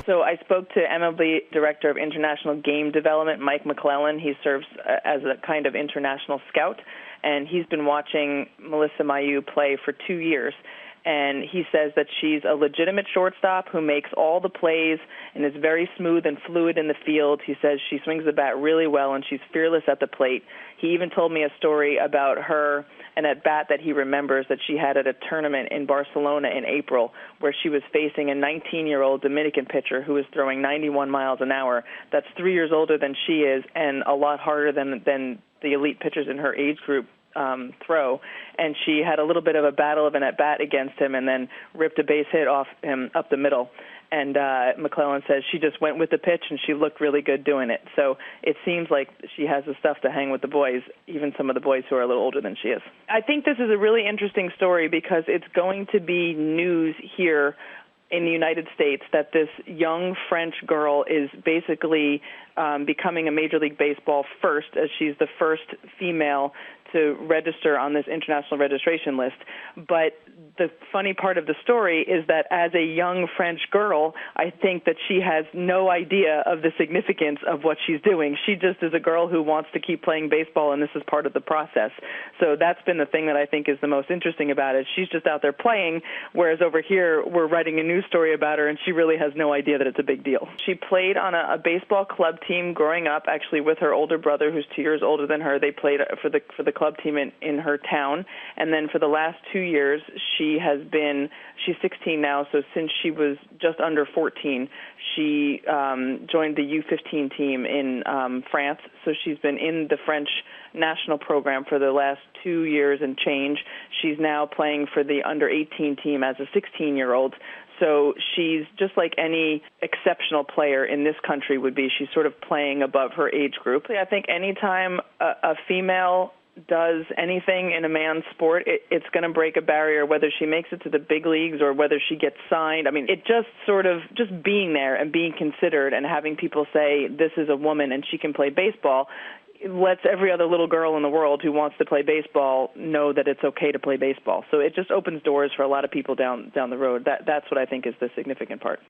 So I spoke to MLB Director of International Game Development, Mike McClellan. He serves as a kind of international scout, and he's been watching Melissa Mayu play for 2 years. And he says that she's a legitimate shortstop who makes all the plays and is very smooth and fluid in the field. He says she swings the bat really well and she's fearless at the plate. He even told me a story about her and at bat that he remembers that she had at a tournament in Barcelona in April where she was facing a 19-year-old Dominican pitcher who was throwing 91 miles an hour. That's 3 years older than she is and a lot harder than the elite pitchers in her age group throw, and she had a little bit of a battle of an at-bat against him and then ripped a base hit off him up the middle. And McClellan says she just went with the pitch and she looked really good doing it. So it seems like she has the stuff to hang with the boys, even some of the boys who are a little older than she is. I think this is a really interesting story because it's going to be news here in the United States that this young French girl is basically becoming a Major League Baseball first, as she's the first female to register on this international registration list. But the funny part of the story is that as a young French girl, I think that she has no idea of the significance of what she's doing. She just is a girl who wants to keep playing baseball, and this is part of the process. So that's been the thing that I think is the most interesting about it. She's just out there playing, whereas over here we're writing a news story about her, and she really has no idea that it's a big deal. She played on a baseball club team growing up, actually with her older brother, who's 2 years older than her. They played for the club team in her town, and then for the last 2 years she's 16 now, so since she was just under 14, she joined the U15 team in France, so she's been in the French national program for the last 2 years and change. She's now playing for the under 18 team as a 16-year-old. So she's just like any exceptional player in this country would be. She's sort of playing above her age group. I think anytime a female does anything in a man's sport, it's going to break a barrier, whether she makes it to the big leagues or whether she gets signed. I mean, it just sort of just being there and being considered and having people say, this is a woman and she can play baseball, lets every other little girl in the world who wants to play baseball know that it's okay to play baseball. So it just opens doors for a lot of people down the road. That's what I think is the significant part.